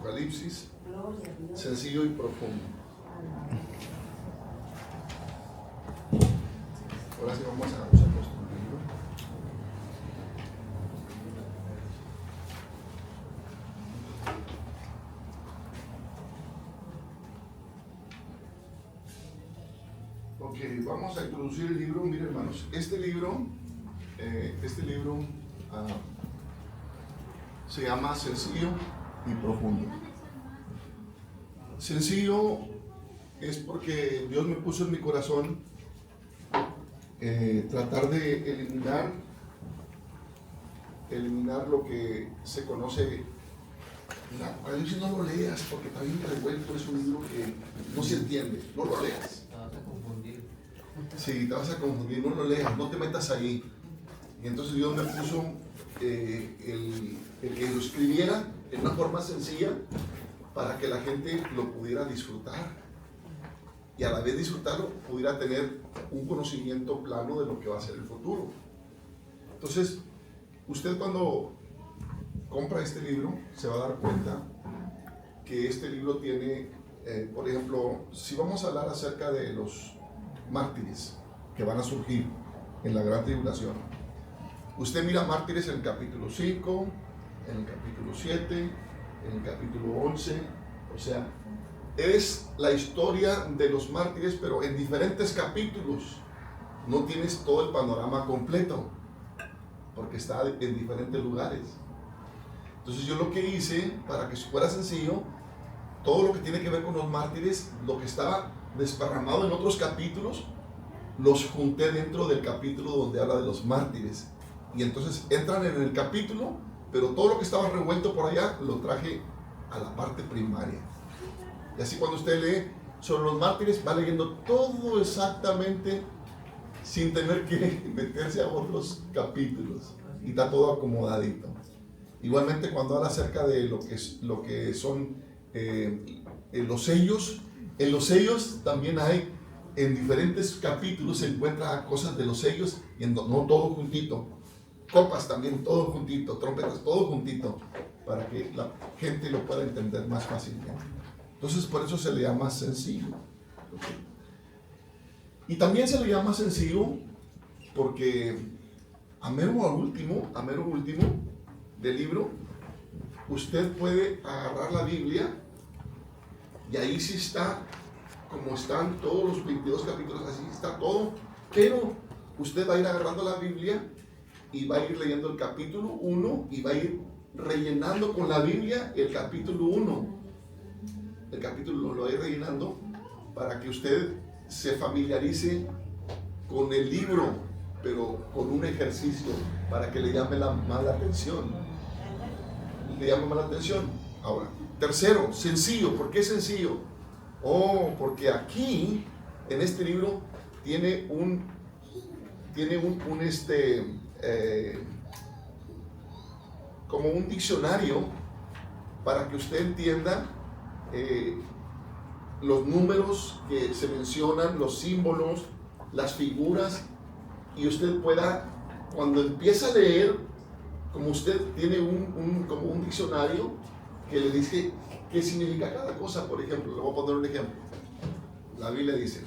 Apocalipsis, sencillo y profundo. Ahora sí vamos a usar nuestro libro. Ok, vamos a introducir el libro. Miren, hermanos, este libro se llama Sencillo y Profundo. Sencillo es porque Dios me puso en mi corazón tratar de eliminar lo que se conoce. Apocalipsis no lo leas porque está bien revuelto, es un libro que no se entiende, no lo leas. Te vas a confundir. Sí, te vas a confundir, no lo leas, no te metas ahí. Y entonces Dios me puso el que lo escribiera en una forma sencilla para que la gente lo pudiera disfrutar. Y a la vez disfrutarlo, pudiera tener un conocimiento plano de lo que va a ser el futuro. Entonces, usted cuando compra este libro, se va a dar cuenta que este libro tiene, por ejemplo, si vamos a hablar acerca de los mártires que van a surgir en la gran tribulación, usted mira mártires en el capítulo 5, en el capítulo 7, en el capítulo 11, o sea, es la historia de los mártires, pero en diferentes capítulos. No tienes todo el panorama completo, porque está en diferentes lugares. Entonces yo lo que hice, para que fuera sencillo, todo lo que tiene que ver con los mártires, lo que estaba desparramado en otros capítulos, los junté dentro del capítulo donde habla de los mártires. Y entonces entran en el capítulo, pero todo lo que estaba revuelto por allá, lo traje a la parte primaria. Y así cuando usted lee sobre los mártires, va leyendo todo exactamente sin tener que meterse a otros capítulos. Y está todo acomodadito. Igualmente cuando habla acerca de lo que son los sellos, en los sellos también hay, en diferentes capítulos se encuentra cosas de los sellos, y no todo juntito. Copas también, todo juntito, trompetas, todo juntito, para que la gente lo pueda entender más fácilmente. Entonces por eso se le llama sencillo. Y también se le llama sencillo porque a mero último del libro, usted puede agarrar la Biblia y ahí sí está, como están todos los 22 capítulos, así está todo, pero usted va a ir agarrando la Biblia y va a ir leyendo el capítulo 1 y va a ir rellenando con la Biblia el capítulo 1. El capítulo lo va a ir rellenando para que usted se familiarice con el libro, pero con un ejercicio para que le llame más la atención. Le llame más la atención. Ahora, tercero, sencillo. ¿Por qué sencillo? Porque aquí, en este libro, tiene como un diccionario para que usted entienda los números que se mencionan, los símbolos, las figuras, y usted pueda, cuando empieza a leer, como usted tiene como un diccionario que le dice qué significa cada cosa. Por ejemplo, le voy a poner un ejemplo. La Biblia dice,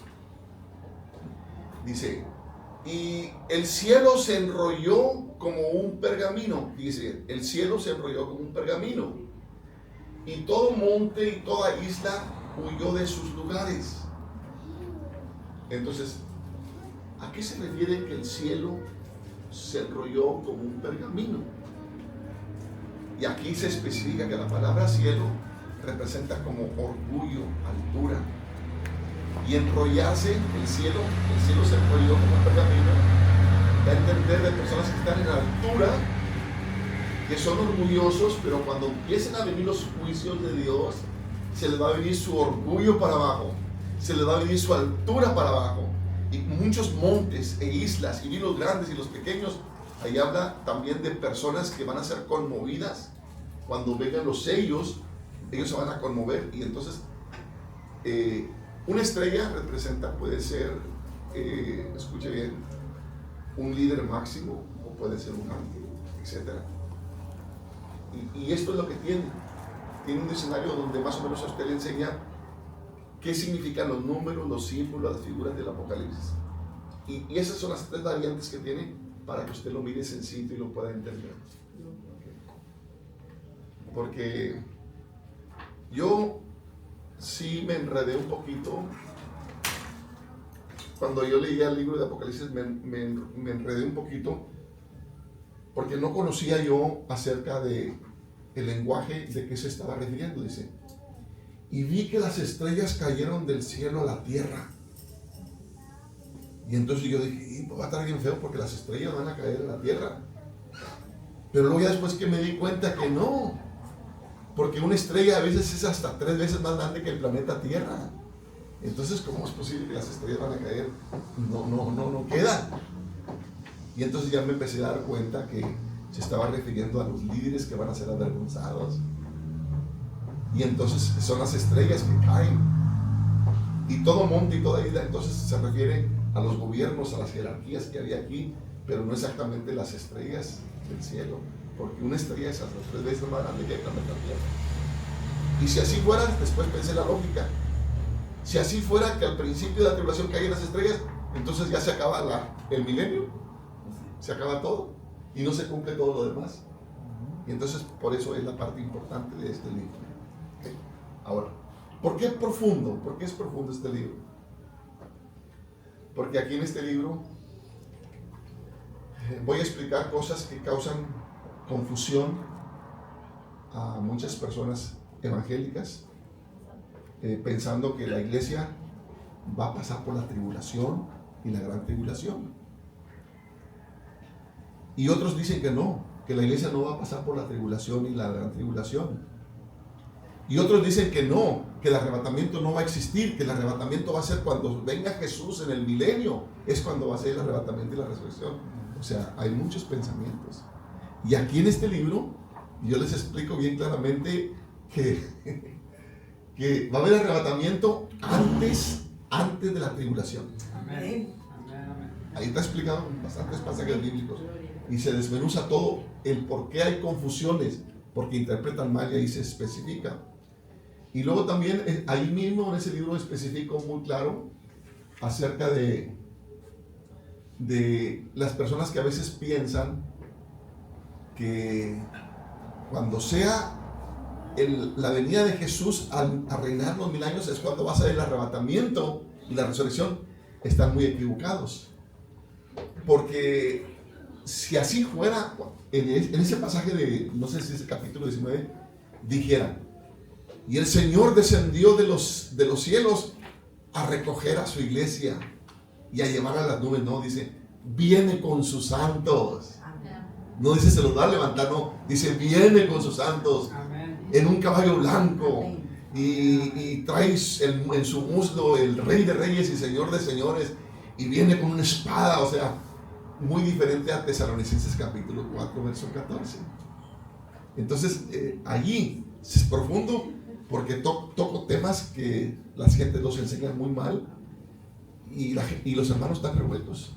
y el cielo se enrolló como un pergamino. Dice, el cielo se enrolló como un pergamino, y todo monte y toda isla huyó de sus lugares. Entonces, ¿a qué se refiere que el cielo se enrolló como un pergamino? Y aquí se especifica que la palabra cielo representa como orgullo, altura. Y enrollarse, el cielo se enrolló como un pergamino, da a entender de personas que están en altura, que son orgullosos, pero cuando empiecen a venir los juicios de Dios, se les va a venir su orgullo para abajo, se les va a venir su altura para abajo. Y muchos montes e islas, y los grandes y los pequeños. Ahí habla también de personas que van a ser conmovidas cuando vengan los sellos. Ellos se van a conmover. Y entonces una estrella representa, puede ser, escuche bien, un líder máximo, o puede ser un ángel, etc. Y esto es lo que tiene tiene un diccionario donde más o menos a usted le enseña qué significan los números, los símbolos, las figuras del Apocalipsis. Y esas son las tres variantes que tiene para que usted lo mire sencillo y lo pueda entender. Porque yo sí me enredé un poquito. Cuando yo leía el libro de Apocalipsis me enredé un poquito porque no conocía yo acerca de el lenguaje de qué se estaba refiriendo. Dice, y vi que las estrellas cayeron del cielo a la tierra. Y entonces yo dije, va a estar bien feo porque las estrellas van a caer en la tierra. Pero luego ya después que me di cuenta que no, porque una estrella a veces es hasta 3 veces más grande que el planeta Tierra. Entonces, ¿cómo es posible que las estrellas van a caer? No queda. Y entonces ya me empecé a dar cuenta que se estaba refiriendo a los líderes que van a ser avergonzados. Y entonces son las estrellas que caen. Y todo monte y toda isla, entonces se refiere a los gobiernos, a las jerarquías que había aquí, pero no exactamente las estrellas del cielo, porque una estrella es hasta 3 veces más grande que el planeta Tierra. Y si así fuera, después pensé la lógica. Si así fuera que al principio de la tribulación caían las estrellas, entonces ya se acaba el milenio, se acaba todo y no se cumple todo lo demás. Y entonces por eso es la parte importante de este libro. ¿Okay? Ahora, ¿por qué es profundo? ¿Por qué es profundo este libro? Porque aquí en este libro voy a explicar cosas que causan confusión a muchas personas evangélicas, pensando que la iglesia va a pasar por la tribulación y la gran tribulación. Y otros dicen que no, que la iglesia no va a pasar por la tribulación y la gran tribulación. Y otros dicen que no, que el arrebatamiento no va a existir, que el arrebatamiento va a ser cuando venga Jesús en el milenio, es cuando va a ser el arrebatamiento y la resurrección. O sea, hay muchos pensamientos. Y aquí en este libro, yo les explico bien claramente que va a haber arrebatamiento antes de la tribulación. Amén. Ahí está explicado en bastantes pasajes bíblicos. Y se desmenuza todo el por qué hay confusiones, porque interpretan mal y ahí se especifica. Y luego también ahí mismo en ese libro especifico muy claro acerca de las personas que a veces piensan que cuando sea la venida de Jesús a reinar los 1000 años es cuando va a ser el arrebatamiento y la resurrección. Están muy equivocados, porque si así fuera, en ese pasaje de, no sé si es el capítulo 19, dijera, y el Señor descendió de los cielos a recoger a su iglesia y a llevar a las nubes. No, dice, viene con sus santos. No dice se los va a levantar, no, dice viene con sus santos. Amén. En un caballo blanco. Y traes en su muslo el Rey de Reyes y Señor de Señores, y viene con una espada. O sea, muy diferente a Tesalonicenses capítulo 4 verso 14. Entonces allí es profundo, porque toco temas que las gentes los enseñan muy mal y los hermanos están revueltos,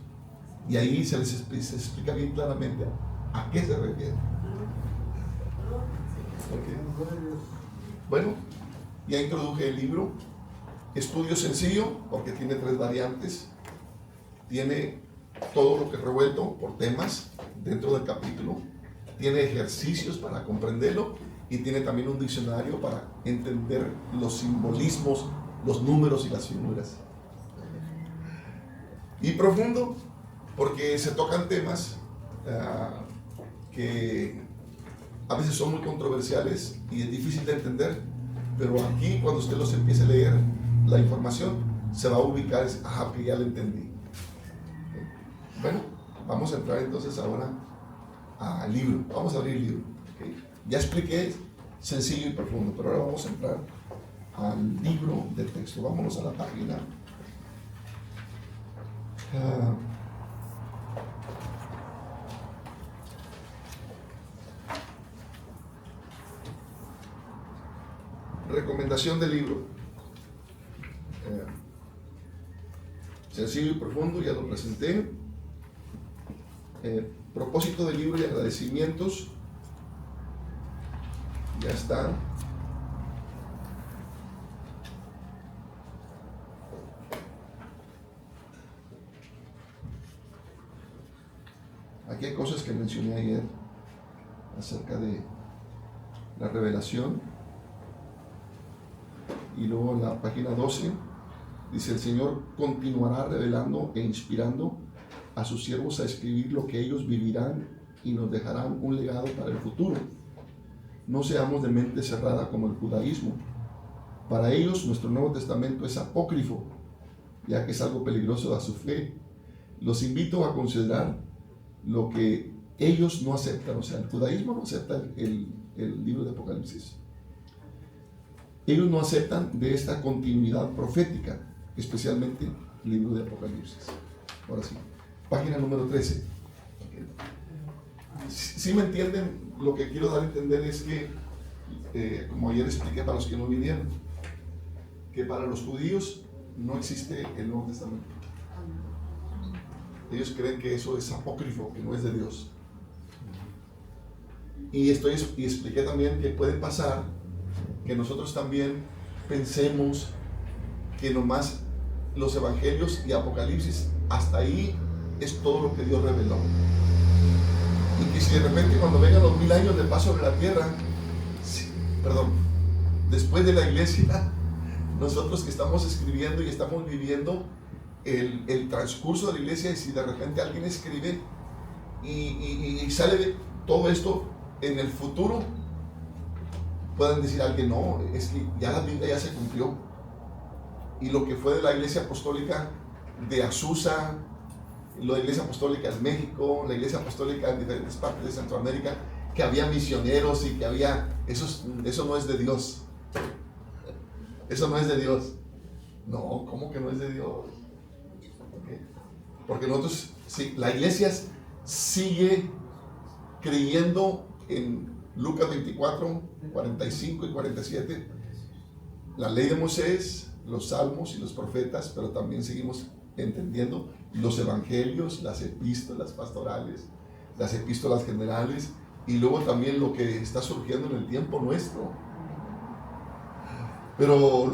y ahí se les explica bien claramente a qué se refiere. Okay. Bueno, ya introduje el libro. Estudio sencillo porque tiene 3 variantes. Tiene todo lo que es revuelto por temas dentro del capítulo. Tiene ejercicios para comprenderlo y tiene también un diccionario para entender los simbolismos, los números y las figuras. Y profundo porque se tocan temas que a veces son muy controversiales y es difícil de entender, pero aquí cuando usted los empiece a leer, la información se va a ubicar, que ya lo entendí. Bueno, vamos a entrar entonces ahora al libro. Vamos a abrir el libro. ¿Okay? Ya expliqué sencillo y profundo, pero ahora vamos a entrar al libro del texto. Vámonos a la página. Recomendación del libro. Sencillo y profundo, ya lo presenté. Propósito del libro y agradecimientos. Ya está. Aquí hay cosas que mencioné ayer acerca de la revelación. Y luego en la página 12 dice: el Señor continuará revelando e inspirando a sus siervos a escribir lo que ellos vivirán y nos dejarán un legado para el futuro. No seamos de mente cerrada como el judaísmo. Para ellos nuestro Nuevo Testamento es apócrifo, ya que es algo peligroso a su fe. Los invito a considerar lo que ellos no aceptan. O sea, el judaísmo no acepta el libro de Apocalipsis. Ellos no aceptan de esta continuidad profética, especialmente el libro de Apocalipsis. Ahora sí, página número 13. Si me entienden, lo que quiero dar a entender es que, como ayer expliqué para los que no vinieron, que para los judíos no existe el Nuevo Testamento. Ellos creen que eso es apócrifo, que no es de Dios. Y expliqué también que puede pasar que nosotros también pensemos que nomás los evangelios y Apocalipsis, hasta ahí es todo lo que Dios reveló. Y que si de repente cuando vengan los 1000 años de paz sobre la tierra, después de la iglesia, nosotros que estamos escribiendo y estamos viviendo el transcurso de la iglesia, y si de repente alguien escribe y sale todo esto en el futuro, pueden decir a alguien: no, es que ya la Biblia ya se cumplió, y lo que fue de la iglesia apostólica de Azusa, la iglesia apostólica en México, la iglesia apostólica en diferentes partes de Centroamérica, que había misioneros y que había, eso no es de Dios. Eso no es de Dios. No, ¿cómo que no es de Dios? Okay. Porque nosotros, sí, la iglesia sigue creyendo en Lucas 24, 45 y 47, la ley de Moisés, los salmos y los profetas, pero también seguimos entendiendo los evangelios, las epístolas pastorales, las epístolas generales, y luego también lo que está surgiendo en el tiempo nuestro. Pero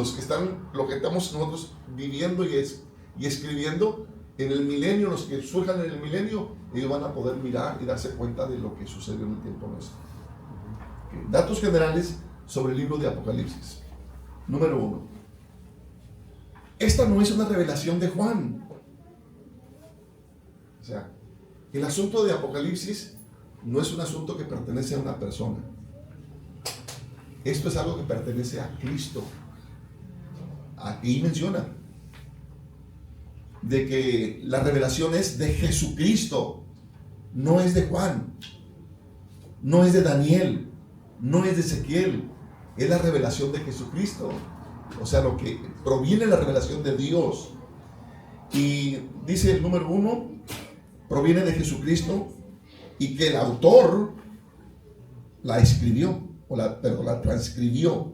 lo que estamos nosotros viviendo y escribiendo en el milenio, los que surjan en el milenio, ellos van a poder mirar y darse cuenta de lo que sucedió en el tiempo nuestro. Okay. Datos generales sobre el libro de Apocalipsis. Número 1. Esta no es una revelación de Juan. O sea, el asunto de Apocalipsis no es un asunto que pertenece a una persona. Esto es algo que pertenece a Cristo. Aquí menciona de que la revelación es de Jesucristo, no es de Juan, no es de Daniel, no es de Ezequiel, es la revelación de Jesucristo. O sea, lo que proviene de la revelación de Dios. Y dice el número 1, proviene de Jesucristo, y que el autor la escribió, la transcribió,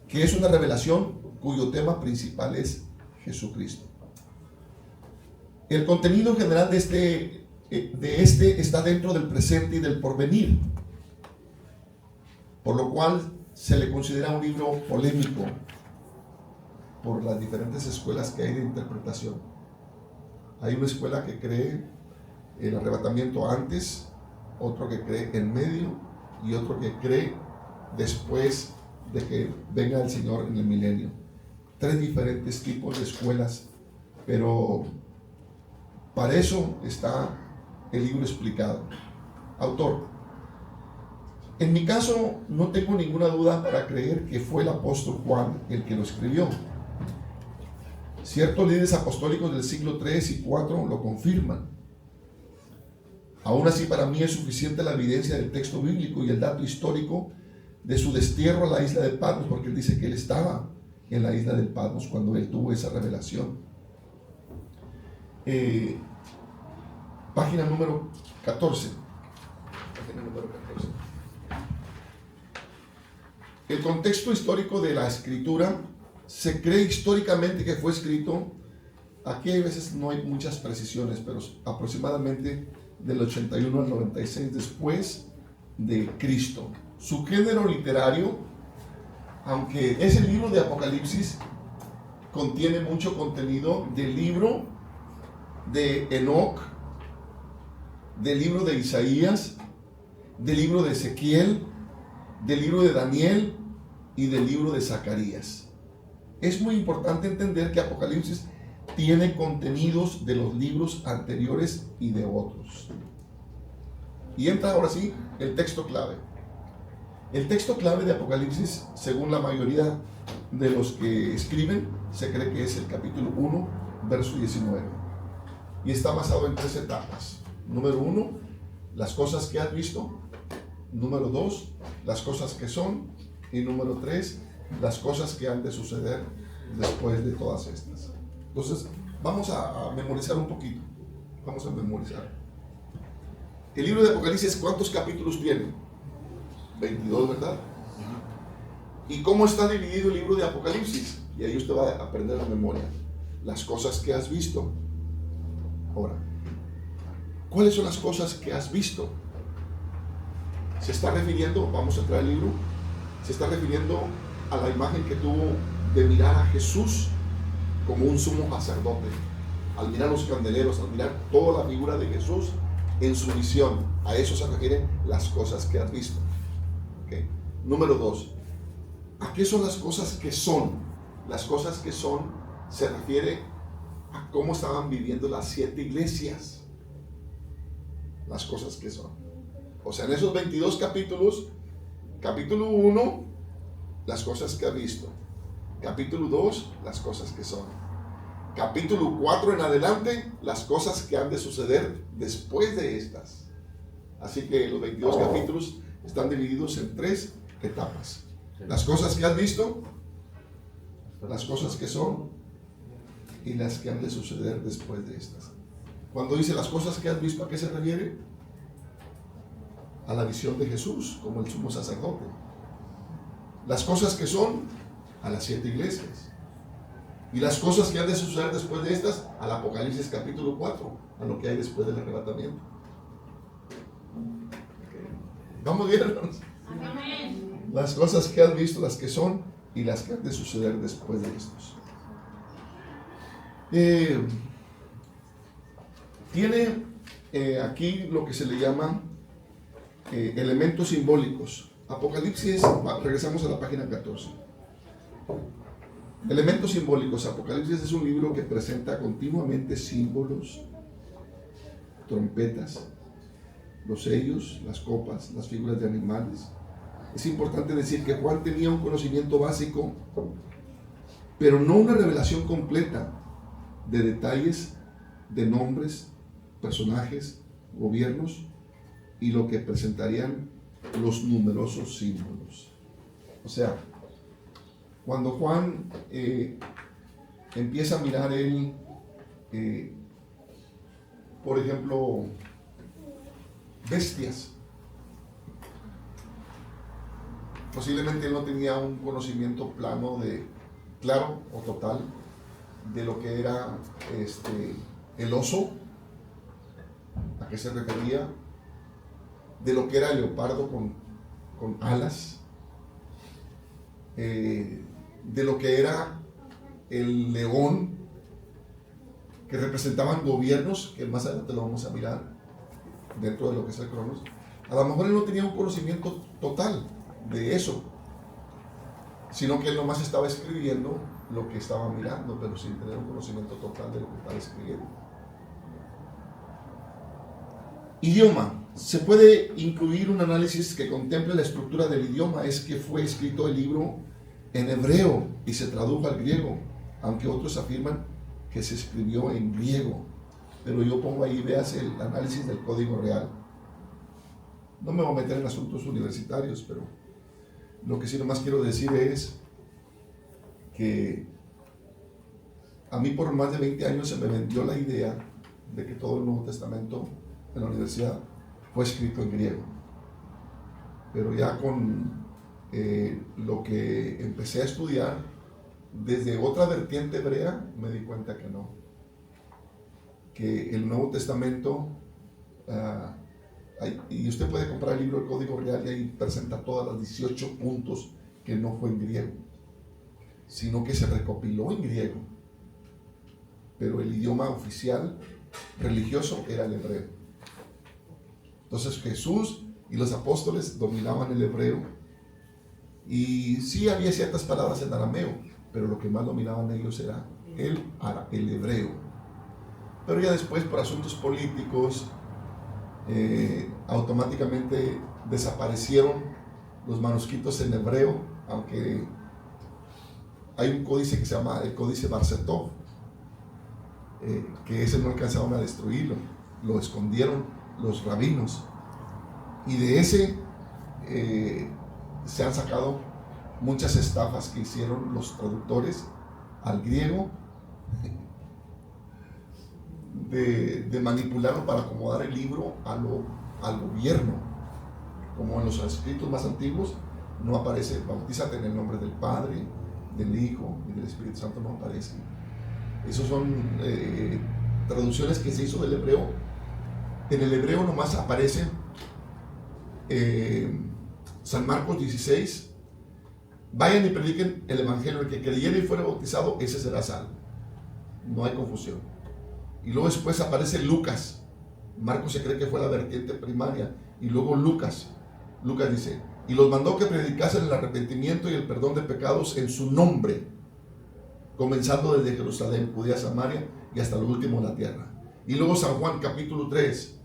que es una revelación cuyo tema principal es Jesucristo. El contenido general de este está dentro del presente y del porvenir, por lo cual se le considera un libro polémico por las diferentes escuelas que hay de interpretación. Hay una escuela que cree el arrebatamiento antes, otro que cree en medio y otro que cree después de que venga el Señor en el milenio. 3 diferentes tipos de escuelas, pero para eso está el libro explicado. Autor: en mi caso no tengo ninguna duda para creer que fue el apóstol Juan el que lo escribió. Ciertos líderes apostólicos del siglo 3 y 4 lo confirman. Aún así, para mí es suficiente la evidencia del texto bíblico y el dato histórico de su destierro a la isla de Patmos, porque él dice que él estaba en la isla de Patmos cuando él tuvo esa revelación. Página número 14. Página número 14. El contexto histórico de la escritura: se cree históricamente que fue escrito, aquí a veces no hay muchas precisiones, pero aproximadamente del 81 al 96 después de Cristo. Su género literario, aunque es el libro de Apocalipsis, contiene mucho contenido del libro de Enoc, del libro de Isaías, del libro de Ezequiel, del libro de Daniel y del libro de Zacarías. Es muy importante entender que Apocalipsis tiene contenidos de los libros anteriores y de otros. Y entra ahora sí el texto clave. El texto clave de Apocalipsis, según la mayoría de los que escriben, se cree que es el capítulo 1, verso 19. Y está basado en 3 etapas. Número 1, las cosas que has visto. Número 2, las cosas que son. Y número 3, las cosas que han de suceder después de todas estas. Entonces, vamos a memorizar un poquito. Vamos a memorizar. El libro de Apocalipsis, ¿cuántos capítulos tiene? 22, ¿verdad? ¿Y cómo está dividido el libro de Apocalipsis? Y ahí usted va a aprender la memoria. Las cosas que has visto. Ahora, ¿cuáles son las cosas que has visto? Se está refiriendo, vamos a entrar al libro, se está refiriendo a la imagen que tuvo de mirar a Jesús como un sumo sacerdote. Al mirar los candeleros, al mirar toda la figura de Jesús en su visión, a eso se refieren las cosas que has visto. ¿Okay? Número 2, ¿a qué son las cosas que son? Las cosas que son se refiere a cómo estaban viviendo las 7 iglesias. Las cosas que son. O sea, en esos 22 capítulos, capítulo 1, las cosas que ha visto. Capítulo 2, las cosas que son. Capítulo 4 en adelante, las cosas que han de suceder después de estas. Así que los 22 capítulos están divididos en 3 etapas. Las cosas que has visto, las cosas que son y las que han de suceder después de estas. Cuando dice las cosas que has visto, ¿a qué se refiere? A la visión de Jesús como el sumo sacerdote. Las cosas que son, a las 7 iglesias. Y las cosas que han de suceder después de estas, al Apocalipsis capítulo 4, a lo que hay después del arrebatamiento. ¿Vamos bien, hermanos? Las cosas que has visto, las que son y las que han de suceder después de estos. Tiene aquí lo que se le llama elementos simbólicos. Apocalipsis, regresamos a la página 14. Elementos simbólicos. Apocalipsis es un libro que presenta continuamente símbolos, trompetas, los sellos, las copas, las figuras de animales. Es importante decir que Juan tenía un conocimiento básico, pero no una revelación completa de detalles, de nombres, personajes, gobiernos y lo que presentarían los numerosos símbolos. O sea, cuando Juan empieza a mirar él, por ejemplo, bestias, posiblemente él no tenía un conocimiento plano claro o total de lo que era el oso, a qué se refería, de lo que era el leopardo con alas, de lo que era el león, que representaban gobiernos, que más adelante lo vamos a mirar dentro de lo que es el Cronos. A lo mejor él no tenía un conocimiento total de eso, sino que él nomás estaba escribiendo lo que estaba mirando, pero sin tener un conocimiento total de lo que estaba escribiendo. Idioma. Se puede incluir un análisis que contemple la estructura del idioma. Es que fue escrito el libro en hebreo y se tradujo al griego, aunque otros afirman que se escribió en griego. Pero yo pongo ahí, veas el análisis del código real. No me voy a meter en asuntos universitarios, pero lo que sí nomás quiero decir es que a mí por más de 20 años se me vendió la idea de que todo el Nuevo Testamento en la universidad fue escrito en griego. Pero ya con lo que empecé a estudiar desde otra vertiente hebrea, me di cuenta que no. Que el Nuevo Testamento, y usted puede comprar el libro del Código Real y ahí presenta todas las 18 puntos que no fue en griego, sino que se recopiló en griego. Pero el idioma oficial religioso era el hebreo. Entonces Jesús y los apóstoles dominaban el hebreo, y sí había ciertas palabras en arameo, pero lo que más dominaban ellos era el hebreo. Pero ya después, por asuntos políticos, automáticamente desaparecieron los manuscritos en hebreo, aunque hay un códice que se llama el Códice Bar-Setov, que ese no alcanzaron a destruirlo, lo escondieron los rabinos, y de ese se han sacado muchas estafas que hicieron los traductores al griego, de manipularlo para acomodar el libro al gobierno. Como en los escritos más antiguos no aparece bautízate en el nombre del Padre, del Hijo y del Espíritu Santo, no aparece. Esos son traducciones que se hizo del hebreo. En el hebreo nomás aparece San Marcos 16: vayan y prediquen el evangelio, el que creyere y fuere bautizado, ese será salvo. No hay confusión. Y luego después aparece Lucas. Marcos se cree que fue la vertiente primaria, y luego Lucas dice: y los mandó que predicasen el arrepentimiento y el perdón de pecados en su nombre, comenzando desde Jerusalén, Judea, Samaria y hasta lo último de la tierra. Y luego San Juan capítulo 3: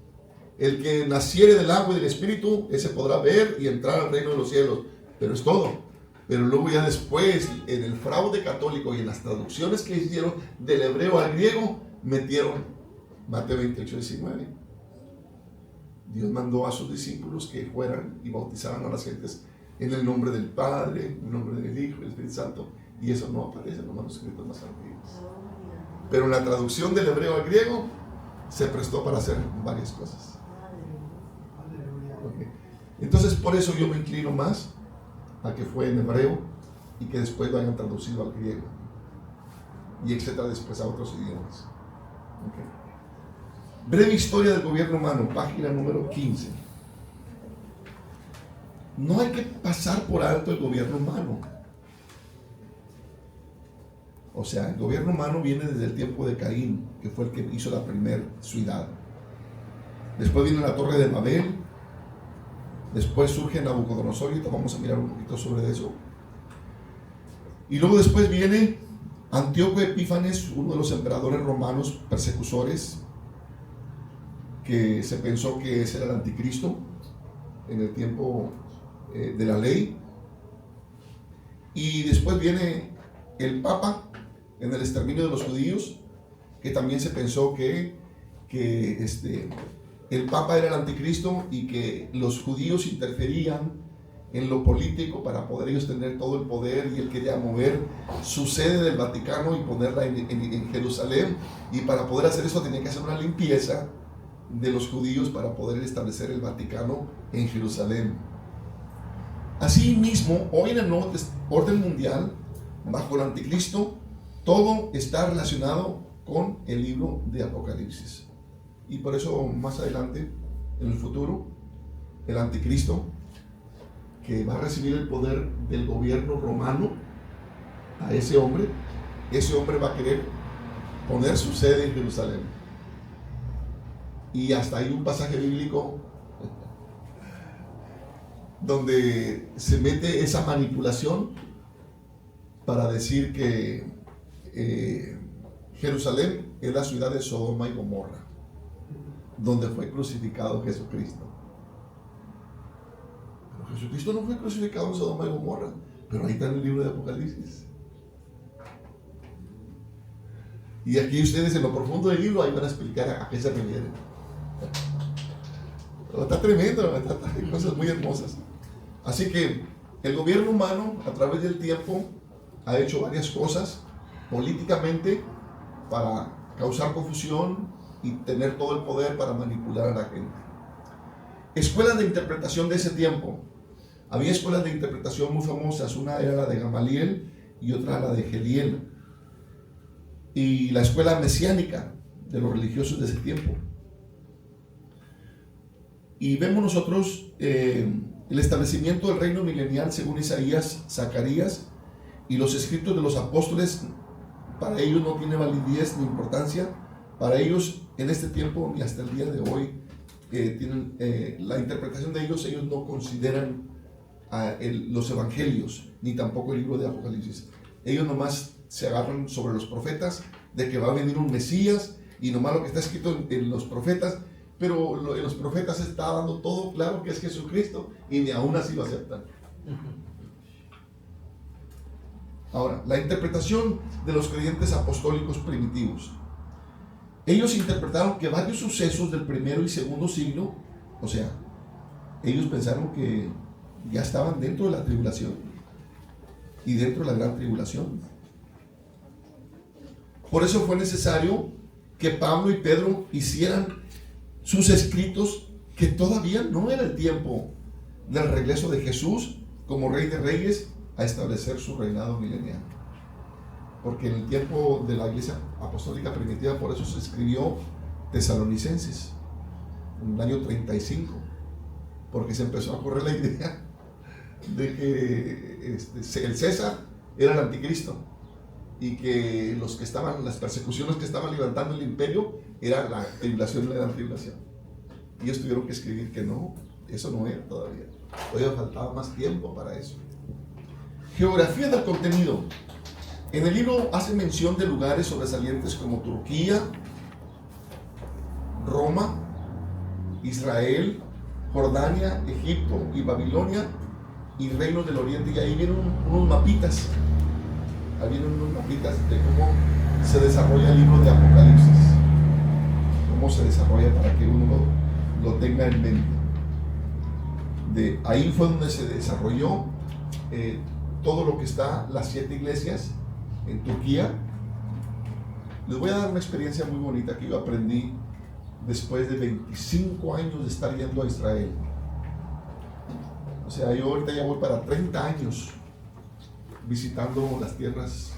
el que naciere del agua y del Espíritu, ese podrá ver y entrar al reino de los cielos. Pero es todo. Pero luego ya después, en el fraude católico y en las traducciones que hicieron del hebreo al griego, metieron Mateo 28:19. Dios mandó a sus discípulos que fueran y bautizaran a las gentes en el nombre del Padre, en el nombre del Hijo y del Espíritu Santo, y eso no aparece en los manuscritos más antiguos. Pero en la traducción del hebreo al griego se prestó para hacer varias cosas. Okay. Entonces, por eso yo me inclino más a que fue en hebreo y que después lo hayan traducido al griego, y etcétera, después a otros idiomas. Okay. Breve historia del gobierno humano, página número 15. No hay que pasar por alto el gobierno humano. O sea, el gobierno humano viene desde el tiempo de Caín, que fue el que hizo la primera ciudad. Después viene la Torre de Babel. Después surge Nabucodonosor, y vamos a mirar un poquito sobre eso. Y luego después viene Antíoco Epífanes, uno de los emperadores romanos persecutorios, que se pensó que ese era el anticristo en el tiempo de la ley. Y después viene el Papa en el exterminio de los judíos, que también se pensó que el Papa era el anticristo y que los judíos interferían en lo político para poder ellos tener todo el poder, y él quería mover su sede del Vaticano y ponerla en Jerusalén, y para poder hacer eso tenía que hacer una limpieza de los judíos para poder establecer el Vaticano en Jerusalén. Asimismo, hoy en el nuevo orden mundial, bajo el anticristo, todo está relacionado con el libro de Apocalipsis. Y por eso más adelante, en el futuro, el anticristo, que va a recibir el poder del gobierno romano, a ese hombre va a querer poner su sede en Jerusalén. Y hasta hay un pasaje bíblico donde se mete esa manipulación para decir que Jerusalén es la ciudad de Sodoma y Gomorra, donde fue crucificado Jesucristo. Pero Jesucristo no fue crucificado en Sodoma y Gomorra, pero ahí está en el libro de Apocalipsis. Y aquí ustedes, en lo profundo del libro, ahí van a explicar a qué se refieren. Está tremendo, hay cosas muy hermosas. Así que el gobierno humano, a través del tiempo, ha hecho varias cosas políticamente para causar confusión y tener todo el poder para manipular a la gente. Escuelas de interpretación de ese tiempo. Había escuelas de interpretación muy famosas. Una era la de Gamaliel y otra la de Geliel. Y la escuela mesiánica de los religiosos de ese tiempo. Y vemos nosotros el establecimiento del reino milenial según Isaías, Zacarías, y los escritos de los apóstoles. Para ellos no tiene validez ni importancia. Para ellos, en este tiempo, ni hasta el día de hoy, tienen la interpretación de ellos no consideran los evangelios, ni tampoco el libro de Apocalipsis. Ellos nomás se agarran sobre los profetas, de que va a venir un Mesías, y nomás lo que está escrito en los profetas, pero en los profetas está dando todo claro que es Jesucristo, y ni aún así lo aceptan. Ahora, la interpretación de los creyentes apostólicos primitivos. Ellos interpretaron que varios sucesos del primero y segundo siglo, o sea, ellos pensaron que ya estaban dentro de la tribulación y dentro de la gran tribulación. Por eso fue necesario que Pablo y Pedro hicieran sus escritos, que todavía no era el tiempo del regreso de Jesús como Rey de Reyes a establecer su reinado milenial. Porque en el tiempo de la iglesia apostólica primitiva, por eso se escribió Tesalonicenses en el año 35, porque se empezó a correr la idea de que el César era el anticristo, y que las persecuciones que estaban levantando el imperio era la tribulación y la gran tribulación. Y ellos tuvieron que escribir que no, eso no era todavía faltaba más tiempo para eso. Geografía del contenido. En el libro hace mención de lugares sobresalientes como Turquía, Roma, Israel, Jordania, Egipto y Babilonia y reinos del oriente, y ahí vienen unos mapitas. Ahí vienen unos mapitas de cómo se desarrolla el libro de Apocalipsis, cómo se desarrolla, para que uno lo tenga en mente. De ahí fue donde se desarrolló todo lo que está, las 7 iglesias en Turquía. Les voy a dar una experiencia muy bonita que yo aprendí después de 25 años de estar yendo a Israel. O sea, yo ahorita ya voy para 30 años visitando las tierras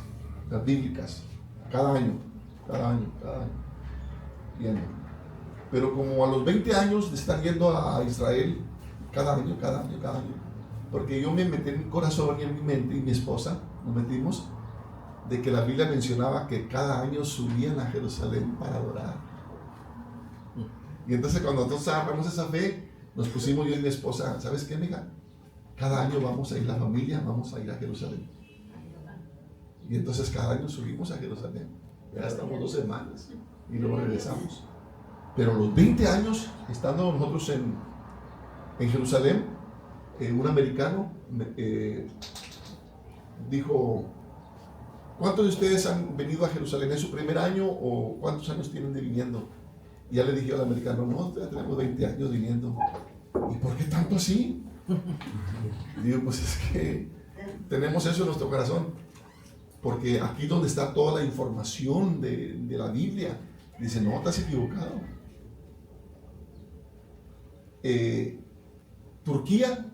bíblicas, cada año, yendo. Pero como a los 20 años de estar yendo a Israel, cada año, porque yo me metí en mi corazón y en mi mente, y mi esposa, nos metimos, de que la Biblia mencionaba que cada año subían a Jerusalén para adorar. Y entonces cuando nosotros agarramos esa fe, nos pusimos yo y mi esposa, ¿sabes qué, amiga? Cada año vamos a ir, la familia, vamos a ir a Jerusalén. Y entonces cada año subimos a Jerusalén. Ya estamos 2 semanas y luego regresamos. Pero los 20 años, estando nosotros en Jerusalén, un americano dijo: ¿cuántos de ustedes han venido a Jerusalén? ¿Es su primer año o cuántos años tienen de viniendo? Y ya le dije al americano: no, ya tenemos 20 años viniendo. ¿Y por qué tanto así? Y digo: pues es que tenemos eso en nuestro corazón, porque aquí donde está toda la información de la Biblia. Dice: no, te has equivocado. Turquía,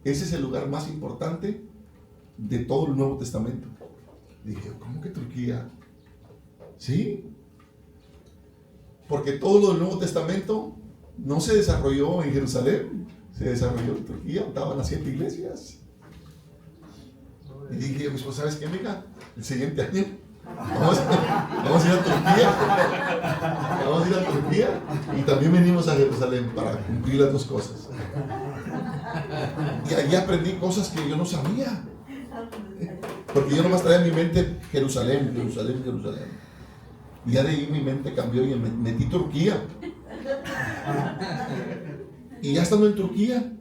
ese es el lugar más importante de todo el Nuevo Testamento. Dije: ¿cómo que Turquía? Sí, porque todo lo del Nuevo Testamento no se desarrolló en Jerusalén, se desarrolló en Turquía, estaban las 7 iglesias. Y dije a mi esposa: ¿sabes qué, amiga? El siguiente año vamos a ir a Turquía. Vamos a ir a Turquía y también venimos a Jerusalén para cumplir las 2 cosas. Y allí aprendí cosas que yo no sabía, porque yo nomás traía en mi mente Jerusalén. Y ya de ahí mi mente cambió y me metí Turquía. Y ya estando en Turquía,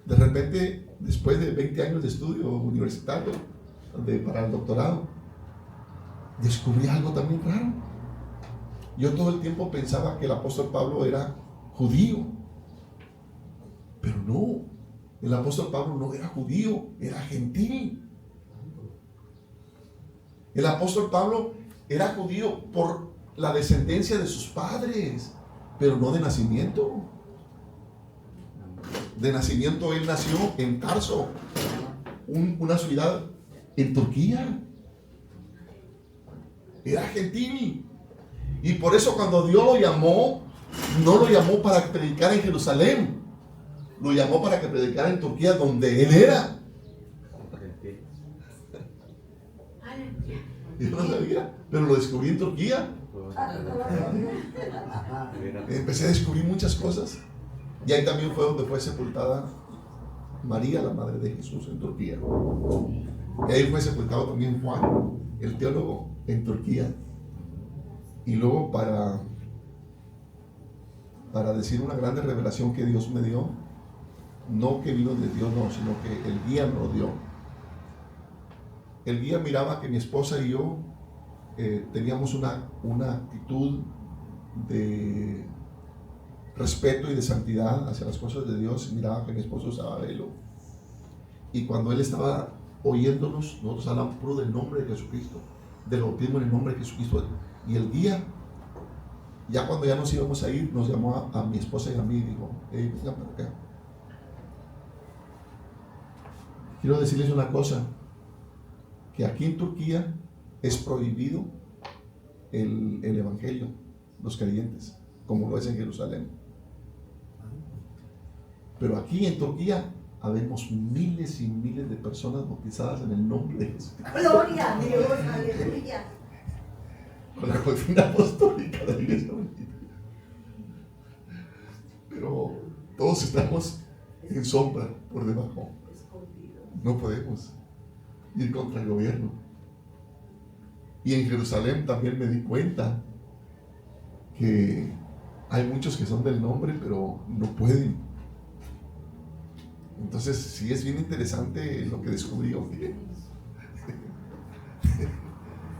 de repente, después de 20 años de estudio universitario para el doctorado, descubrí algo también raro. Yo todo el tiempo pensaba que el apóstol Pablo era judío, pero no, el apóstol Pablo no era judío, era gentil. El apóstol Pablo era judío por la descendencia de sus padres, pero no de nacimiento. De nacimiento él nació en Tarso, una ciudad en Turquía. Era gentil. Y por eso cuando Dios lo llamó, no lo llamó para predicar en Jerusalén, lo llamó para que predicara en Turquía, donde él era. Yo no sabía, pero lo descubrí en Turquía. Empecé a descubrir muchas cosas. Y ahí también fue donde fue sepultada María, la madre de Jesús, en Turquía. Y ahí fue sepultado también Juan, el teólogo, en Turquía. Y luego para decir una grande revelación que Dios me dio, no que vino de Dios, no, sino que el guía me lo dio. El guía miraba que mi esposa y yo teníamos una actitud de respeto y de santidad hacia las cosas de Dios, y miraba que mi esposo usaba velo. Y cuando él estaba oyéndonos, nosotros hablamos puro del nombre de Jesucristo, del bautismo en el nombre de Jesucristo. Y el guía, ya cuando ya nos íbamos a ir, nos llamó a mi esposa y a mí y dijo: hey, vengan para acá. Quiero decirles una cosa, que aquí en Turquía es prohibido el evangelio, los creyentes, como lo es en Jerusalén. Pero aquí en Turquía habemos miles y miles de personas bautizadas en el nombre de Jesús. Gloria a Dios, aleluya. Con la doctrina apostólica de la Iglesia Unida. Pero todos estamos en sombra por debajo. No podemos ir contra el gobierno. Y en Jerusalén también me di cuenta que hay muchos que son del nombre, pero no pueden. Entonces, sí es bien interesante lo que descubrí.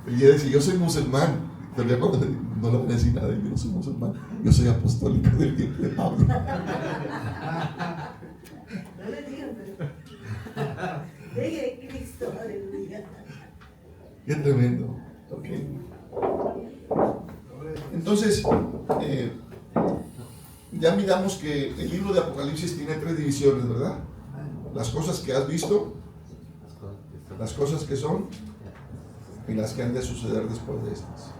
Ella decía: yo soy musulmán. Pero ya cuando no le voy a decir nada, yo no soy musulmán, yo soy apostólico del tiempo de Pablo. No le digan, pero de Cristo, aleluya. Qué tremendo. Okay. Entonces, ya miramos que el libro de Apocalipsis tiene 3 divisiones, ¿verdad? Las cosas que has visto, las cosas que son y las que han de suceder después de estas.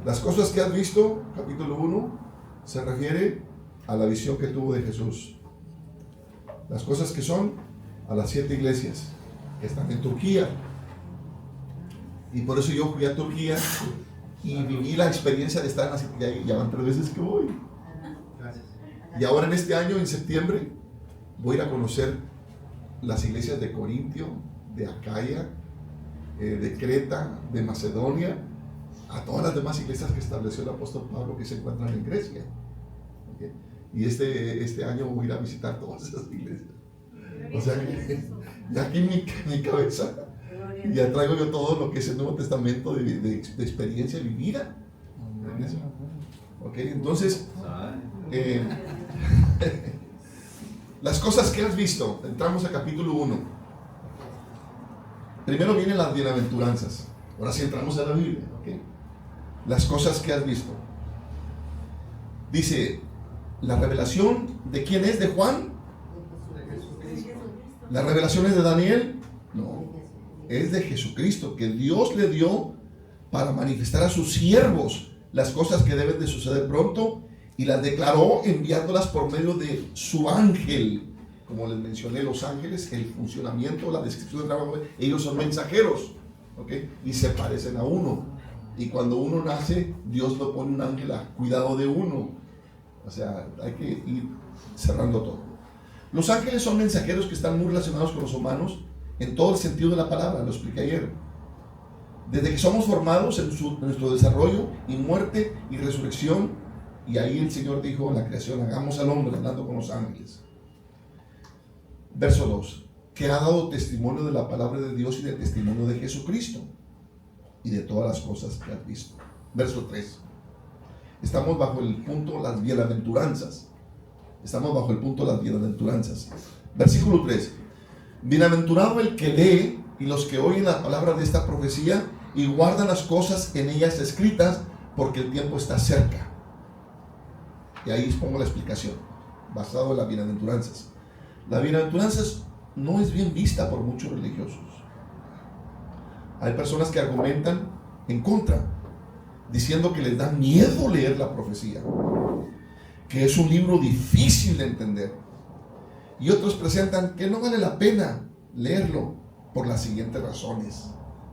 Las cosas que has visto, capítulo 1, se refiere a la visión que tuvo de Jesús. Las cosas que son, a las 7 iglesias que están en Turquía. Y por eso yo fui a Turquía y viví la experiencia de estar en las 7. Ya van 3 veces que voy. Y ahora en este año, en septiembre, voy a ir a conocer las iglesias de Corintio, de Acaya, de Creta, de Macedonia, a todas las demás iglesias que estableció el apóstol Pablo que se encuentran en Grecia. ¿Okay? Y este año voy a ir a visitar todas esas iglesias. O sea que ya aquí en mi cabeza ya traigo yo todo lo que es el Nuevo Testamento de experiencia vivida. ¿Okay? Entonces, las cosas que has visto, entramos a capítulo 1. Primero vienen las bienaventuranzas. Ahora sí entramos a la Biblia. ¿Okay? Las cosas que has visto. Dice, la revelación de quién es, de Juan. La revelación es de Daniel. No, es de Jesucristo, que Dios le dio para manifestar a sus siervos las cosas que deben de suceder pronto, y las declaró enviándolas por medio de su ángel. Como les mencioné, los ángeles, el funcionamiento, la descripción del trabajo, ellos son mensajeros, ¿okay? Y se parecen a uno. Y cuando uno nace, Dios lo pone un ángel a cuidado de uno. O sea, hay que ir cerrando todo. Los ángeles son mensajeros que están muy relacionados con los humanos en todo el sentido de la palabra, lo expliqué ayer. Desde que somos formados en nuestro desarrollo y muerte y resurrección, y ahí el Señor dijo en la creación: hagamos al hombre, hablando con los ángeles. Verso 2, que ha dado testimonio de la palabra de Dios y del testimonio de Jesucristo y de todas las cosas que has visto. Verso 3, estamos bajo el punto las bienaventuranzas. Estamos bajo el punto las bienaventuranzas. Versículo 3, bienaventurado el que lee y los que oyen la palabra de esta profecía y guardan las cosas en ellas escritas, porque el tiempo está cerca. Y ahí pongo la explicación, basado en las bienaventuranzas. La bienaventuranzas no es bien vista por muchos religiosos. Hay personas que argumentan en contra, diciendo que les da miedo leer la profecía, que es un libro difícil de entender. Y otros presentan que no vale la pena leerlo por las siguientes razones.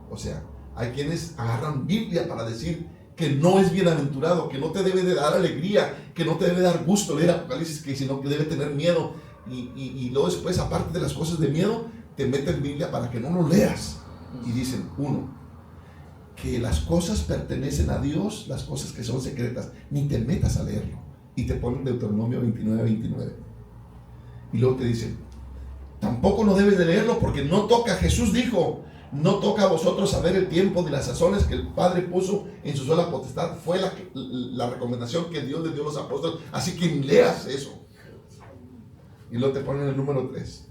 O sea, hay quienes agarran Biblia para decir que no es bienaventurado, que no te debe de dar alegría, que no te debe dar gusto leer Apocalipsis, que sino que debe tener miedo. Y luego después, aparte de las cosas de miedo, te meten Biblia para que no lo leas. Y dicen, uno, que las cosas pertenecen a Dios, las cosas que son secretas, ni te metas a leerlo. Y te ponen Deuteronomio 29:29. Y luego te dicen, tampoco no debes de leerlo porque no toca. Jesús dijo, no toca a vosotros saber el tiempo ni las sazones que el Padre puso en su sola potestad. Fue la recomendación que Dios le dio a los apóstoles. Así que ni leas eso. Y luego te ponen el número 3.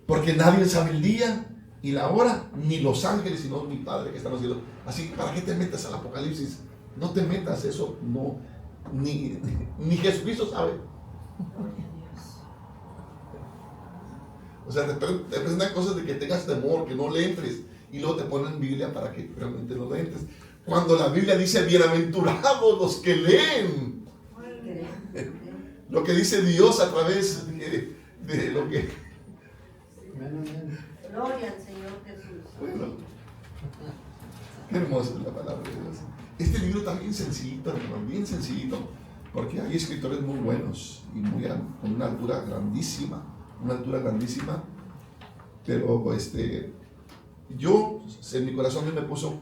Porque nadie sabe el día y la hora, ni los ángeles, sino mi Padre que está en los cielos. Así que ¿para qué te metas al Apocalipsis? No te metas, eso no, ni Jesucristo sabe. O sea, te presentan cosas de que tengas temor, que no le entres, y luego te ponen Biblia para que realmente no le entres. Cuando la Biblia dice, bienaventurados los que leen. Lo que dice Dios a través de lo que... Gloria al Señor Jesús. Bueno, qué hermosa es la palabra de Dios. Este libro está bien sencillito, hermano, bien sencillito, porque hay escritores muy buenos y con una altura grandísima, pero yo en mi corazón me puso,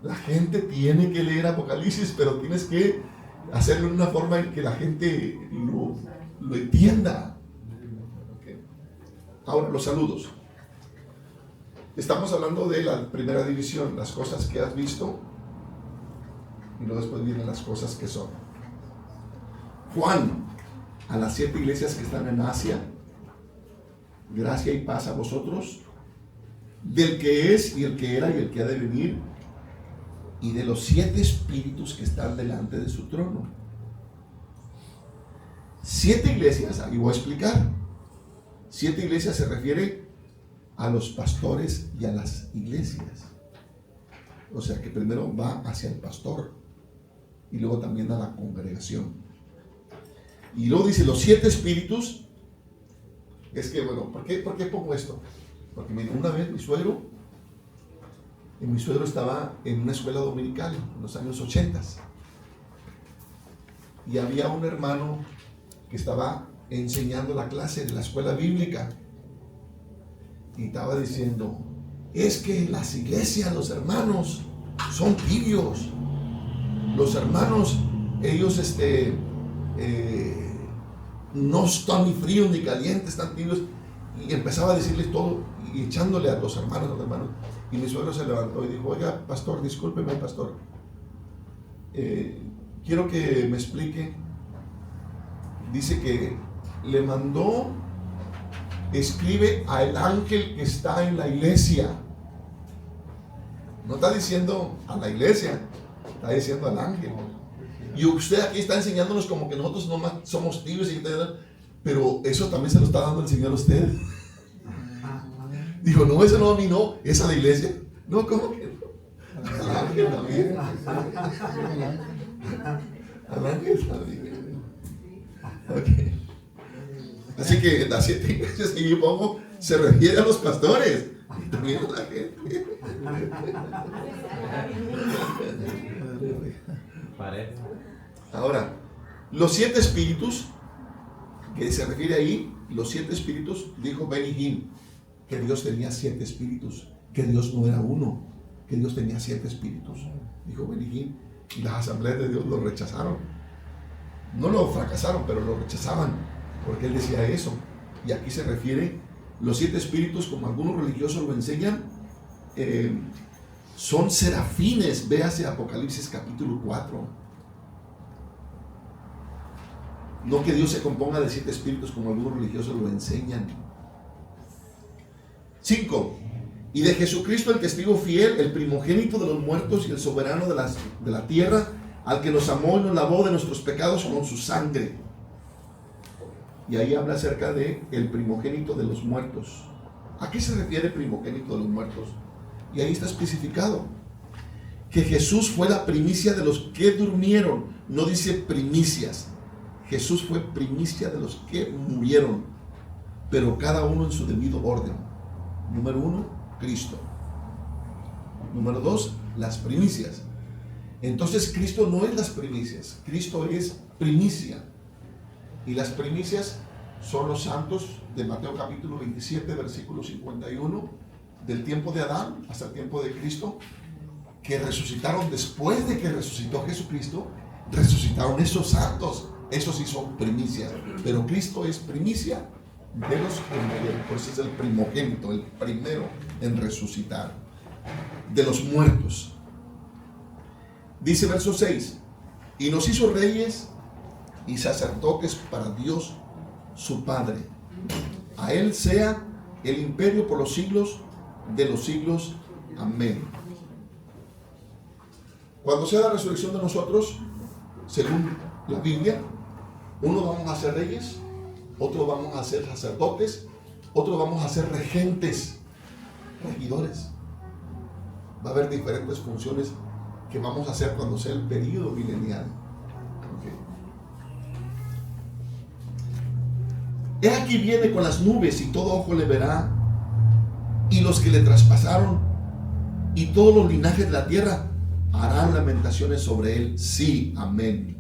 la gente tiene que leer Apocalipsis, pero tienes que hacerlo de una forma en que la gente lo entienda. Okay. Ahora, los saludos. Estamos hablando de la primera división, las cosas que has visto, y luego después vienen las cosas que son. Juan, a las 7 iglesias que están en Asia, gracia y paz a vosotros, del que es y el que era y el que ha de venir, y de los 7 espíritus que están delante de su trono. 7 iglesias, ahí voy a explicar. 7 iglesias se refiere a los pastores y a las iglesias. O sea que primero va hacia el pastor y luego también a la congregación. Y luego dice los 7 espíritus. Es que bueno, ¿por qué pongo esto? Porque mira, una vez mi suegro estaba en una escuela dominical en los años 80 y había un hermano que estaba enseñando la clase de la escuela bíblica y estaba diciendo, es que las iglesias, los hermanos son tibios, los hermanos ellos no están ni fríos ni calientes, están tibios, y empezaba a decirles todo y echándole a los hermanos, y mi suegro se levantó y dijo, oiga pastor, discúlpeme pastor, quiero que me explique. Dice que le mandó, escribe al ángel que está en la iglesia. No está diciendo a la iglesia, está diciendo al ángel. Y usted aquí está enseñándonos como que nosotros nomás somos tibios, pero eso también se lo está dando el Señor a usted. Dijo, no, eso no a mí, no, es a la iglesia. No, ¿cómo que no? Al ángel también. Al ángel también. Okay. Así que las 7 iglesias que yo pongo se refiere a los pastores y también a la gente. Ahora, los 7 espíritus que se refiere ahí, los 7 espíritus, dijo Benny Hinn, que Dios tenía 7 espíritus, que Dios no era uno, que Dios tenía 7 espíritus, dijo Benny Hinn, y las asambleas de Dios lo rechazaron. No lo fracasaron, pero lo rechazaban, porque él decía eso. Y aquí se refiere, los 7 espíritus, como algunos religiosos lo enseñan, son serafines. Véase Apocalipsis capítulo 4. No que Dios se componga de 7 espíritus, como algunos religiosos lo enseñan. 5. Y de Jesucristo, el testigo fiel, el primogénito de los muertos y el soberano de la tierra, al que nos amó y nos lavó de nuestros pecados con su sangre. Y ahí habla acerca de el primogénito de los muertos. ¿A qué se refiere primogénito de los muertos? Y ahí está especificado que Jesús fue la primicia de los que durmieron. No dice primicias. Jesús fue primicia de los que murieron, pero cada uno en su debido orden. Número 1, Cristo. Número 2, las primicias. Entonces Cristo no es las primicias, Cristo es primicia. Y las primicias son los santos de Mateo capítulo 27, versículo 51, del tiempo de Adán hasta el tiempo de Cristo, que resucitaron después de que resucitó Jesucristo, resucitaron esos santos. Esos sí son primicias, pero Cristo es primicia de los que murieron. Por eso es el primogénito, el primero en resucitar de los muertos. Dice verso 6: y nos hizo reyes y sacerdotes para Dios su Padre. A Él sea el imperio por los siglos de los siglos. Amén. Cuando sea la resurrección de nosotros, según la Biblia, unos vamos a ser reyes, otros vamos a ser sacerdotes, otros vamos a ser regentes, regidores. Va a haber diferentes funciones que vamos a hacer cuando sea el período milenial. He aquí viene con las nubes y todo ojo le verá, y los que le traspasaron y todos los linajes de la tierra harán lamentaciones sobre él. Sí, amén.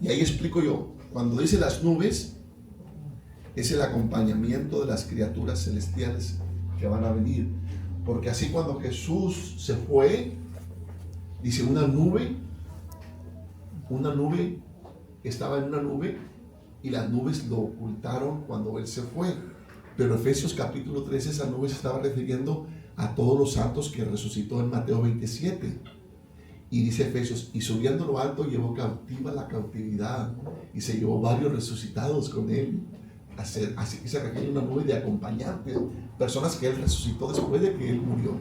Y ahí explico yo, cuando dice las nubes, es el acompañamiento de las criaturas celestiales que van a venir. Porque así cuando Jesús se fue, dice una nube, estaba en una nube, y las nubes lo ocultaron cuando Él se fue. Pero Efesios capítulo 13, esa nube se estaba refiriendo a todos los santos que resucitó en Mateo 27. Y dice Efesios, y subiendo a lo alto llevó cautiva la cautividad, y se llevó varios resucitados con Él. Así que se refiere a una nube de acompañantes, personas que Él resucitó después de que Él murió.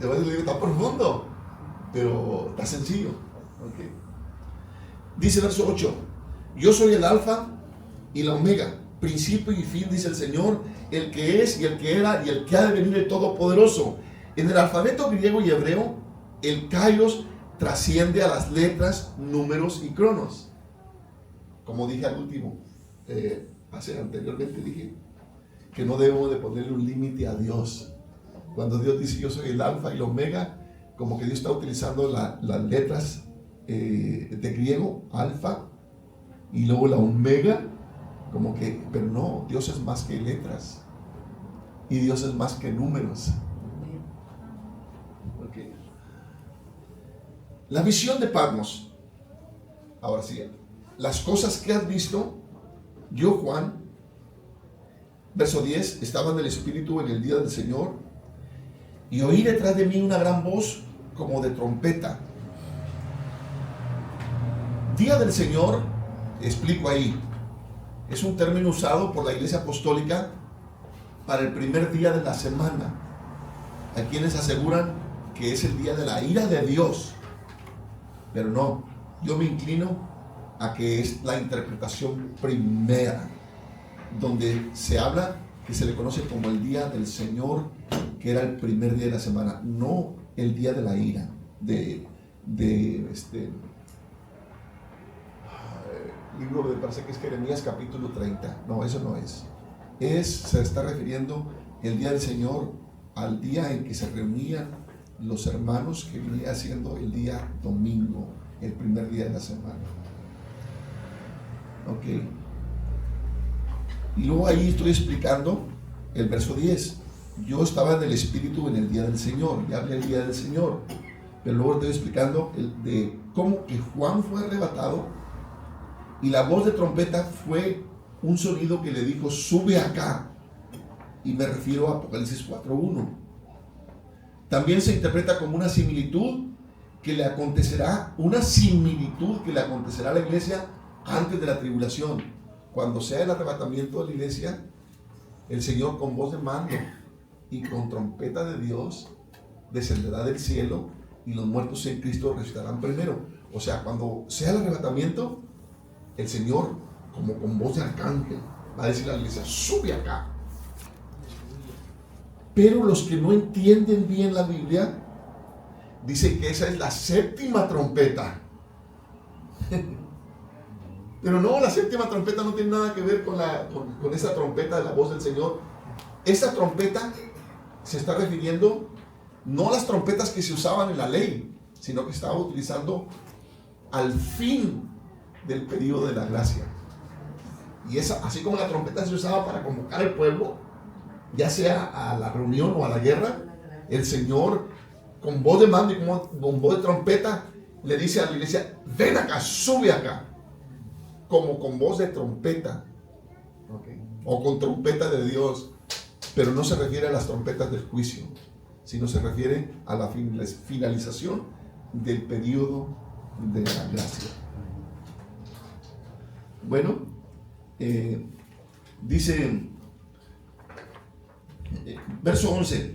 Te voy a decir, está profundo, pero está sencillo. Okay. Dice verso 8: yo soy el alfa y la omega, principio y fin, dice el Señor, el que es y el que era y el que ha de venir, el Todopoderoso. En el alfabeto griego y hebreo, el kairos trasciende a las letras, números y cronos. Como dije al último, anteriormente dije que no debemos de ponerle un límite a Dios. Cuando Dios dice yo soy el alfa y la omega, como que Dios está utilizando las letras de griego, alfa, y luego la omega, como que, pero no, Dios es más que letras, y Dios es más que números. Okay. La visión de Patmos. Ahora sí, las cosas que has visto, yo Juan, verso 10, estaba en el Espíritu en el día del Señor, y oí detrás de mí una gran voz como de trompeta. Día del Señor, explico ahí, es un término usado por la Iglesia Apostólica para el primer día de la semana. Hay quienes aseguran que es el día de la ira de Dios, pero no, yo me inclino a que es la interpretación primera, donde se habla que se le conoce como el día del Señor, que era el primer día de la semana, no el día de la ira, libro me parece que es Jeremías capítulo 30, no, eso no es. Se está refiriendo el día del Señor al día en que se reunían los hermanos, que venía siendo el día domingo, el primer día de la semana. Ok. Y luego ahí estoy explicando el verso 10. Yo estaba en el Espíritu en el día del Señor, ya hablé el día del Señor, pero luego estoy explicando de cómo que Juan fue arrebatado, y la voz de trompeta fue un sonido que le dijo, sube acá, y me refiero a Apocalipsis 4:1. También se interpreta como una similitud que le acontecerá a la iglesia antes de la tribulación. Cuando sea el arrebatamiento de la iglesia, el Señor con voz de mando y con trompeta de Dios descenderá del cielo, y los muertos en Cristo resucitarán primero. O sea, cuando sea el arrebatamiento, el Señor, como con voz de arcángel, va a decir a la iglesia, sube acá. Pero los que no entienden bien la Biblia, dicen que esa es la séptima trompeta. Pero no, la séptima trompeta no tiene nada que ver con esa trompeta de la voz del Señor. Esa trompeta se está refiriendo no las trompetas que se usaban en la ley, sino que estaba utilizando al fin del periodo de la gracia. Y esa, así como la trompeta se usaba para convocar al pueblo, ya sea a la reunión o a la guerra, el Señor con voz de mando y con voz de trompeta le dice a la iglesia: ven acá, sube acá, como con voz de trompeta, o con trompeta de Dios. Pero no se refiere a las trompetas del juicio, sino se refiere a la finalización del periodo de la gracia. Bueno, dice verso 11,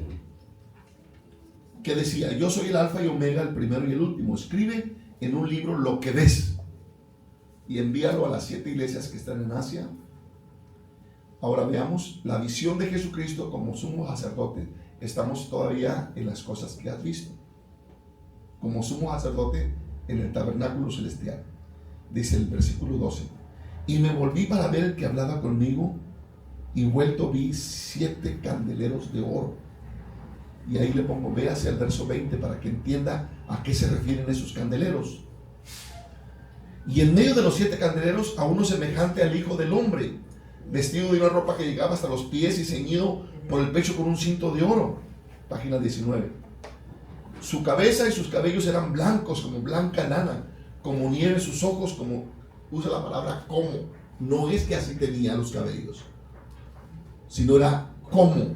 que decía: yo soy el alfa y omega, el primero y el último. Escribe en un libro lo que ves y envíalo a las 7 iglesias que están en Asia. Ahora veamos la visión de Jesucristo como sumo sacerdote. Estamos todavía en las cosas que has visto. Como sumo sacerdote en el tabernáculo celestial. Dice el versículo 12: y me volví para ver el que hablaba conmigo, y vuelto vi 7 candeleros de oro. Y ahí le pongo, ve hacia el verso 20 para que entienda a qué se refieren esos candeleros. Y en medio de los 7 candeleros a uno semejante al Hijo del Hombre, vestido de una ropa que llegaba hasta los pies y ceñido por el pecho con un cinto de oro. Página 19. Su cabeza y sus cabellos eran blancos como blanca lana, como nieve sus ojos, como, usa la palabra como, no es que así tenía los cabellos, sino era como,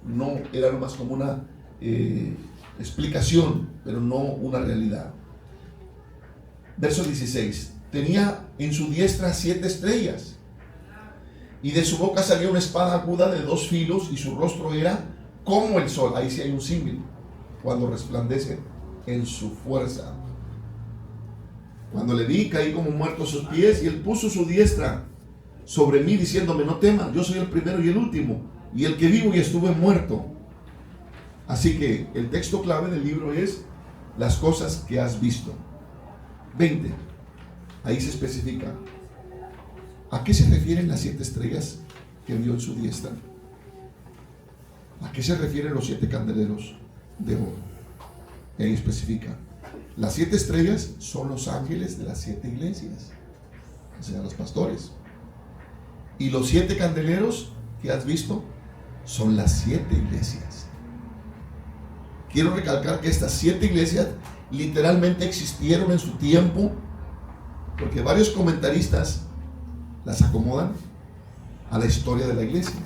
no era nomás como una explicación, pero no una realidad. Verso 16, tenía en su diestra 7 estrellas, y de su boca salía una espada aguda de 2 filos, y su rostro era como el sol. Ahí sí hay un símil, cuando resplandece en su fuerza. Cuando le vi, caí como muerto a sus pies, y él puso su diestra sobre mí, diciéndome: no temas, yo soy el primero y el último, y el que vivo y estuve muerto. Así que el texto clave del libro es las cosas que has visto. 20. Ahí se especifica a qué se refieren las 7 estrellas que vio en su diestra. ¿A qué se refieren los 7 candeleros de oro? Y ahí especifica: las 7 estrellas son los ángeles de las 7 iglesias, o sea, los pastores. Y los 7 candeleros que has visto son las 7 iglesias. Quiero recalcar que estas 7 iglesias literalmente existieron en su tiempo, porque varios comentaristas las acomodan a la historia de la iglesia,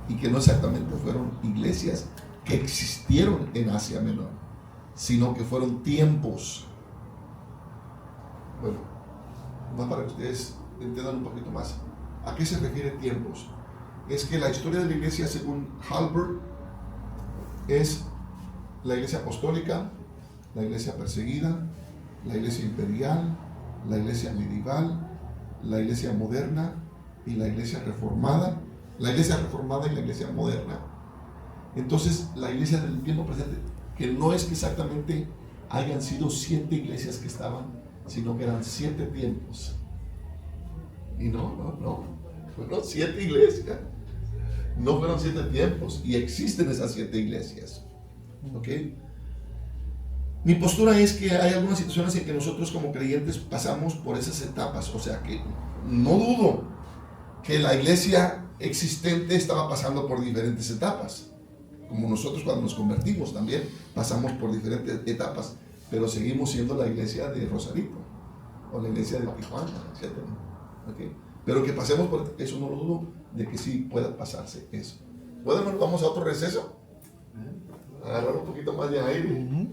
y que no exactamente fueron iglesias que existieron en Asia Menor, sino que fueron tiempos. Bueno, más para que ustedes entiendan un poquito más a qué se refiere tiempos. Es que la historia de la iglesia, según Halbert, es la iglesia apostólica, la iglesia perseguida, la iglesia imperial, la iglesia medieval, la iglesia moderna y la iglesia reformada. La iglesia reformada y la iglesia moderna. Entonces, la iglesia del tiempo presente, que no es que exactamente hayan sido 7 iglesias que estaban, sino que eran 7 tiempos. Y no, fueron 7 iglesias, no fueron 7 tiempos, y existen esas 7 iglesias. ¿Ok? Mi postura es que hay algunas situaciones en que nosotros como creyentes pasamos por esas etapas, o sea que no dudo que la iglesia existente estaba pasando por diferentes etapas, como nosotros cuando nos convertimos también pasamos por diferentes etapas, pero seguimos siendo la iglesia de Rosarito o la iglesia de Tijuana, etc. ¿Okay? Pero que pasemos por eso, no lo dudo de que sí pueda pasarse eso. Bueno, vamos a otro receso, agarrar un poquito más de aire.